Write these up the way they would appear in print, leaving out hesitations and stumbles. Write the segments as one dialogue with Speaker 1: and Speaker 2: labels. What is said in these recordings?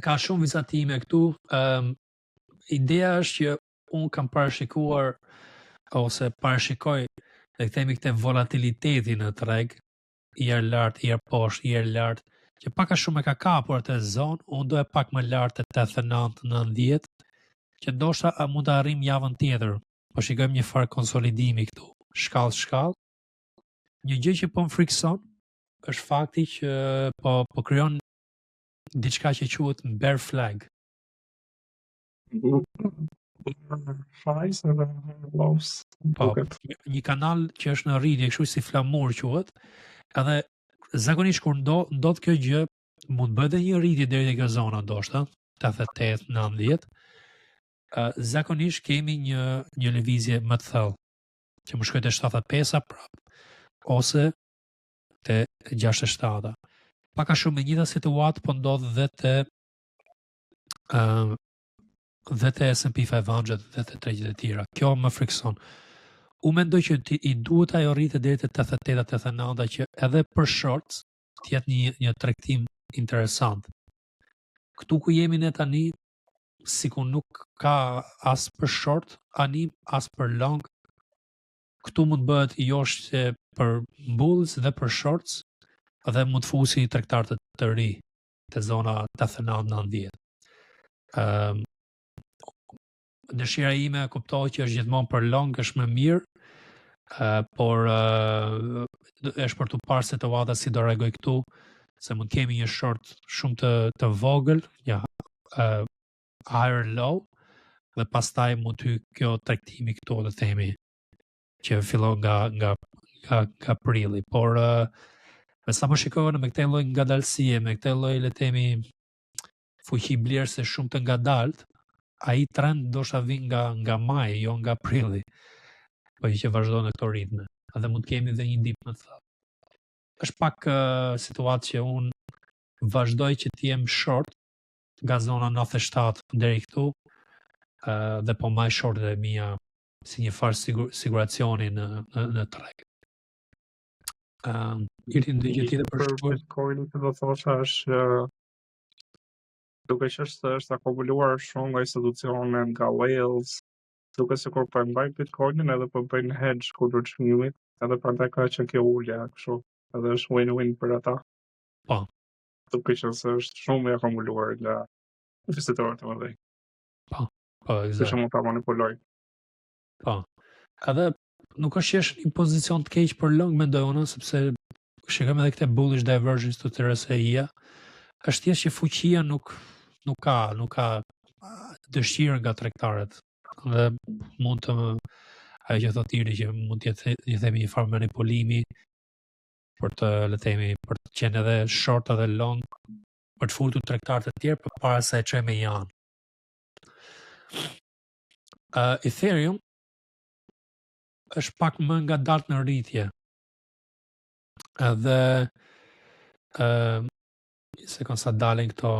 Speaker 1: ka shumë vizatime këtu. Ideja është që unë kam parashikuar ose parashikoj dhe themi këtë volatiliteti në treg, i erë lartë, i erë poshtë, i erë lartë, që paka shumë e ka kapur atë zonë, unë do e pak më lartë të 89-90, që ndoshta mund të arrim javën tjetër, po shikojmë një farë konsolidimi këtu, shkallë. Një gjë që po më frikson është fakti që po krijon diçka që quhet bear flag. Po, një kanal që është në rritje, kështu si flamur quhet, edhe zakonisht kur ndodh kjo gjë, mund bëhet edhe një rritje deri te kjo zona ndoshta, 88-90. Zakonisht kemi një lëvizje më të thellë, që më shkoj te 75-a prap, ose te 67-a. Paka shumë me njëta situatë po ndodh dhe te S&P 500 dhe te tregjet e tjera. Kjo më frikson. Unë mendoj që i duhet ajo rritë deri te 88-89 që edhe për shorts të jetë një tregtim interesant. Këtu ku jemi ne tani, sikur nuk ka as për short anim, as për long. Këtu mund bëhet joshtë për bulls dhe për shorts, dhe mund të fusi tregtar të ri te zona 89-90. Dëshira ime kuptohet që është gjithmonë për long është më mirë, por është për të parë situata si do reagoj këtu, se mund kemi një short shumë të vogël, ja higher low, dhe pastaj mund të kjo tregtimi këtu dhe themi që fillon nga prilli, por me sa më shikojnë me këtë lloj ngadalësie, me këtë lloj le të themi fuqi blerëse shumë të ngadalt, ai trend ndoshta vjen nga maj, jo nga prilli. Po që vazhdon në këto ritme. Edhe mund të kemi edhe një dip më të thellë. Është pak situatë që unë vazhdoj që të jem short nga zona 97 deri këtu, dhe po maj shortet e mia si një farë siguracioni në treg. Jeti ndonjë gjë tjetër për
Speaker 2: Bitcoin që do thosha është duke që është akumuluar shumë nga institucione, nga whales, duke sikur po mbaj Bitcoinin edhe po bëjnë hedge kundër çmimit, edhe prandaj ka qenë kjo ulje kështu, edhe është win-win për ata.
Speaker 1: Po.
Speaker 2: Duke që është shumë i akumuluar nga investitorët e mëdhenj.
Speaker 1: Po, eksakt.
Speaker 2: Që mund ta manipuloj.
Speaker 1: Po. Edhe nuk është që është një pozicion të keq për long, mendoj unë, sepse shikojmë edhe këtë bullish divergence të RSI-a, është thjesht që fuqia nuk ka dëshirë nga tregtarët, dhe mund të ajo që thotë Iri që mund të themi një farë manipulimi për të le të themi për të qenë edhe short edhe long, për të futur tregtarët e tjerë përpara se e çojë me janë. Ethereum është pak më ngadalt në rritje. Edhe sekond sa dalin këto,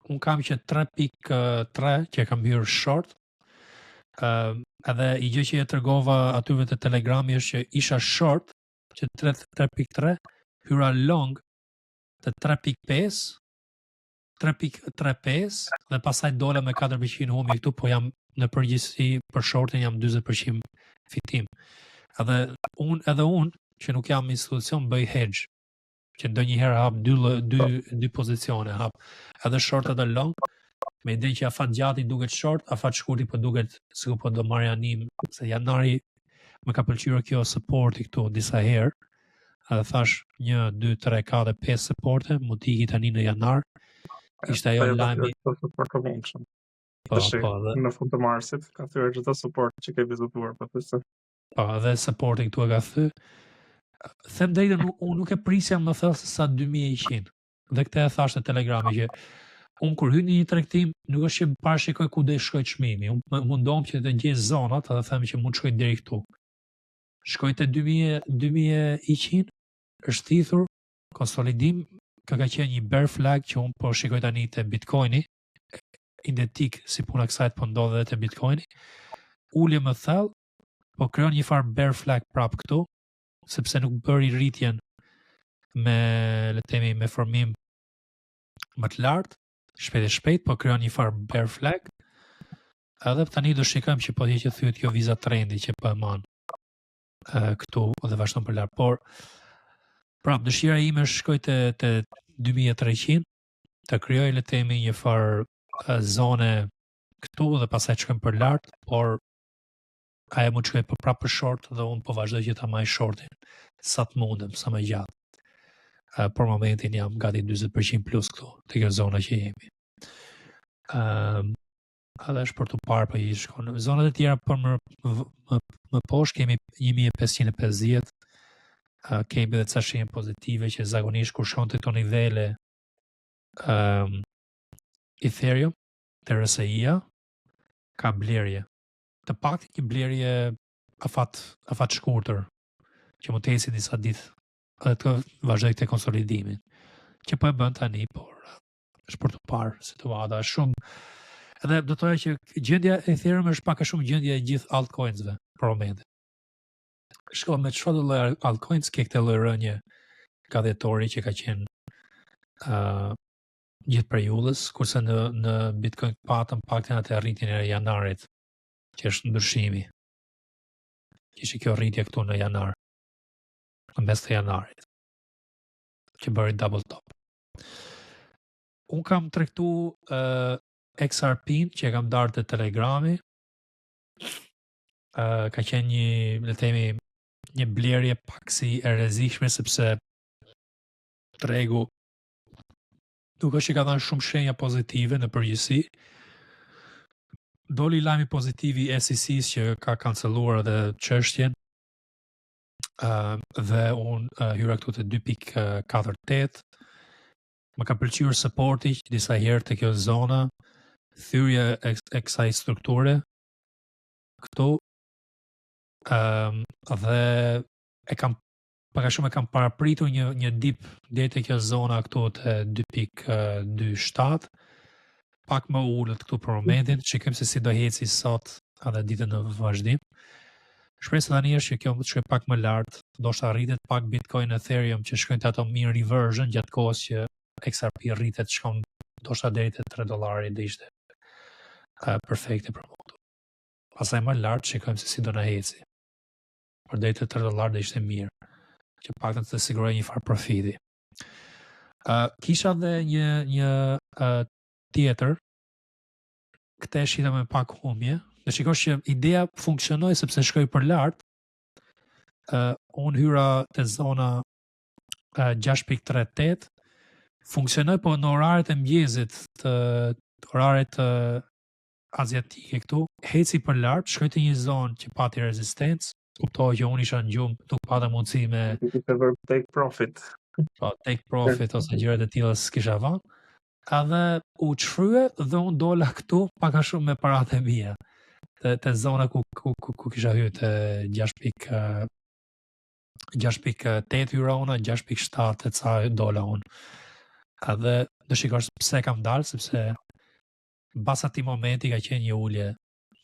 Speaker 1: unë kam që 3.3 që kam hyrë short, edhe i gjë që e tregova atyve të Telegrami është që isha short që 3.3, hyra long të 3.5, 3.35 dhe pasaj dole me 4% humbi këtu, po jam në përgjithësi për shortin jam 40% fitim. Edhe unë që nuk jam institucion bëj hedge, që ndonjëherë hap dy pozicione, hap edhe short edhe long, me ide që afat gjati duket short, afat shkurti po duket sikur po do marrë anim, se janari më ka pëlqyer kjo supporti këtu disa herë, edhe thash 1, 2, 3, 4, 5 supporte, mund t'i iki tani në janar. Ishte ajo lajmi. Po,
Speaker 2: në fund të marsit ka thyer çdo suport që ke vizituar pothuajse.
Speaker 1: Po, edhe supporti këtu e ka thyer. Them drejtën, unë nuk e prisja më thellë se sa 2100. Dhe këtë e thash në Telegrami që unë kur hy në një tregtim nuk është që parashikoj ku do të shkojë çmimi. Unë mundom që të gjej zonat, edhe them që mund të shkoj deri këtu. Shkoj te 2100, është thithur konsolidim, ka qenë një bear flag që unë po shikoj tani te Bitcoini, identik si puna kësaj po ndodh edhe te Bitcoini. Ulje më thellë, po krijon një farë bear flag prap këtu, sepse nuk bëri rritjen me le të themi me formim më të lartë, shpejt, po krijon një farë bear flag. Edhe tani do shikojmë që po di që thyet kjo viza trendi që po e man këtu dhe vazhdon për lart. Por prap dëshira ime është shkoj te 2300 të krijoj le të themi një farë zone këtu dhe pastaj shkojmë për lart, por ajo më shkoj prapë për short dhe unë po vazhdoj që ta maj shortin sa të mundem, sa më gjatë. Por momentin jam gati 40% plus këtu, të kjo zona që jemi. Edhe është për të parë për i shkon. Zonat e tjera për më poshtë kemi 1550, kemi dhe ca shenjë pozitive që zakonisht kur shkon të këto nivele Ethereum, të RSI-a, ka blerje. Të pak një blerje afat shkurtër, që mund të eci disa ditë dhe të vazhdoj këtë konsolidimin, që po e bën tani, por është për të parë situata shumë. Edhe do të thoya që gjendja e Ethereum është pak a shumë gjendja e gjithë altcoinsve për momentin. Shko me çfarë lloj altcoins ke këtë lloj rënje gazetori që ka qenë gjithë periudhës, kurse në Bitcoin patëm paktën atë rritjen e janarit, që është ndryshimi. Kishte kjo rritje këtu në janar, në mes të janarit, që bëri double top. Unë kam tregtu XRP-n që e kam darë të Telegrami, ka qenë një, le të themi, një blerje pak si e rrezikshme sepse tregu duke që ka dhënë shumë shenja pozitive në përgjithësi. Doli lajmi pozitiv i SEC-s që ka kancelluar edhe çështjen. Dhe unë hyra këtu te 2.48. Më ka pëlqyer supporti disa herë te kjo zona, thyrje e kësaj strukture këtu, dhe e kam pak a shumë e kam parapritur një dip deri te kjo zona këtu te 2.27, pak më ulët këtu për momentin, shikojmë se si do heci sot edhe ditën në vazhdim. Shpresa tani është që kjo më të shkojë pak më lart, ndoshta rritet pak Bitcoin Ethereum që shkojnë te ato mean reversion gjatë kohës që XRP rritet, shkon ndoshta deri te $3 dhe ishte perfekte për mua. Pastaj më lart shikojmë se si do na heci. Por deri te $3 dhe ishte mirë, që paktën të siguroj një farë profiti. Kisha dhe një tjetër, këtë e shita me pak humje, dhe shikosh që ideja funksionoi sepse shkoi për lart. Unë hyra te zona 6.38, funksionoi po në oraret e mëngjesit, të oraret aziatike këtu, heci për lart, shkoi te një zonë që pati rezistencë, kuptoj që unë isha në gjumë, nuk pata mundësi me
Speaker 2: take profit.
Speaker 1: Po, take profit ose gjërat e tilla s'kisha vënë. Edhe u çfrye dhe unë dola këtu pak a shumë me paratë e mia. Te zona ku kisha hyrë te 6.8 hyrona, 6.7 e ca dola unë. Edhe do shikosh pse kam dalë, sepse mbas atij momenti ka qenë një ulje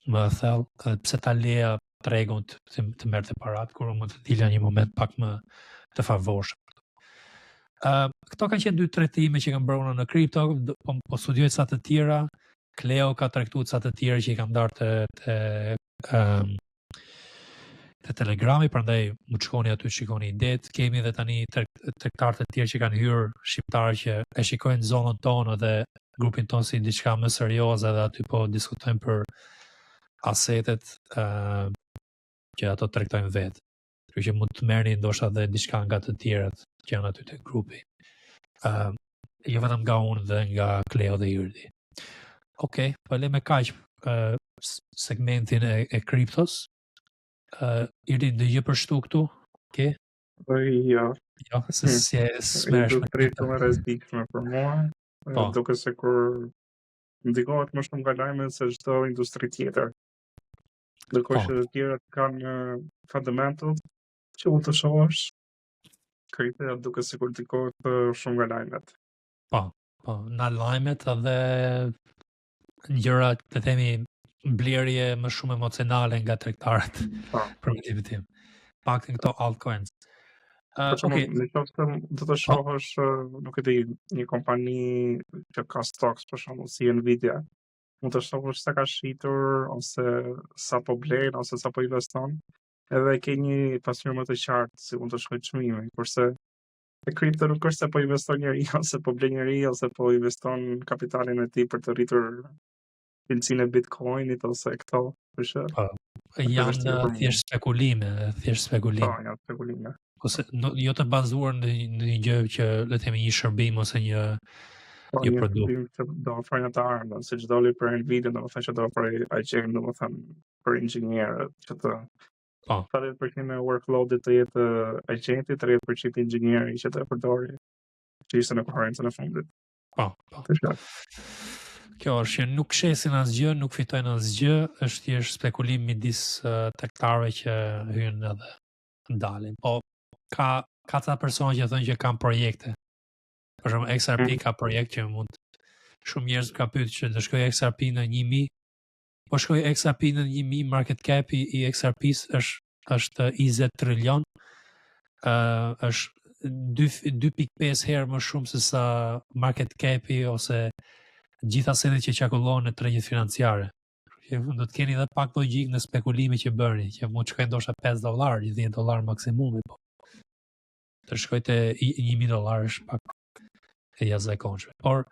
Speaker 1: më e thellë, pse ta leja tregun të merrte parat kur mund të dilja një moment pak më të favorshëm. Këto kanë qenë 2 tregtime që kam bërë në kripto, po studioj ca të tjera. Cleo ka tregtuar ca të tjera që i kam darë te Telegrami, prandaj më shkoni aty shikoni idet. Kemi edhe tani tregtarë të tjerë që kanë hyrë, shqiptarë që e shikojnë zonën tonë dhe grupin tonë si diçka më serioze, dhe aty po diskutojmë për asetet që ato tregtojnë vetë. Kështu që mund të merrni ndoshta edhe diçka nga të tjerat që janë aty te grupi. Jo vetëm nga unë dhe nga Cleo dhe Yrdi. Okej, po le me kaq segmentin e kriptos. Yrdi ndonjë për shtu këtu? Okej.
Speaker 2: Jo.
Speaker 1: Jo, se si e smersh me
Speaker 2: kripto më rrezikshme për mua. Duke se kur ndikohet më shumë nga lajmet se çdo industri tjetër. Ndërkohë që të tjerat kanë fundamentals që mund të shohësh, kripto duke sikur ndikohet shumë nga lajmet.
Speaker 1: Po, nga lajmet edhe gjëra, të themi, blerje më shumë emocionale nga tregtarët për mendimin tim. Paktën këto altcoins.
Speaker 2: Për
Speaker 1: Okej,
Speaker 2: shembull, në qoftë se do të shohësh, nuk e di, një kompani që ka stocks për shembull si Nvidia, mund të shohësh sa ka shitur ose sa po blen ose sa po investon, edhe ke një pasqyrë më të qartë si mund të shkojë çmimi, kurse e kripto nuk është se po investon njëri ose po blen njëri ose po investon kapitalin e tij për të rritur cilësinë e Bitcoinit ose këto, kështu që është e
Speaker 1: janë
Speaker 2: vështirë për mua.
Speaker 1: thjesht spekulime, thjesht
Speaker 2: Po,
Speaker 1: spekulime.
Speaker 2: janë spekulime.
Speaker 1: Ose jo të bazuar në një gjë që le të themi një shërbim ose një
Speaker 2: Po,
Speaker 1: një
Speaker 2: një
Speaker 1: produkt.
Speaker 2: shërbim që do ofrojnë ata armë, siç doli për Nvidia, domethënë që do ofrojë agent, domethënë për inxhinierët që të
Speaker 1: Po.
Speaker 2: 30% e workloadit të jetë agenti, 30% inxhinieri që të e përdori, që ishte në konferencën e fundit.
Speaker 1: Po. Kjo është që nuk shesin asgjë, nuk fitojnë asgjë, është thjesht spekulim midis tregtarëve që hyjnë edhe dalin. Po ka ca persona që thonë që kanë projekte. Për shembull XRP ka projekt që mund shumë njerëz ka pyetur që të shkojë XRP në 1000. Po shkoj XRP në 1000, market cap i XRP-s është 20 trilion. Është 2.5 herë më shumë se sa market cap-i ose gjitha asetet që qarkullohen në tregjet financiare. Do të keni edhe pak logjik në spekulime që bëni, që mund të shkojë ndoshta $5, $10 maksimumi, po të shkojë te $1,000 është pak e jashtëzakonshme. Por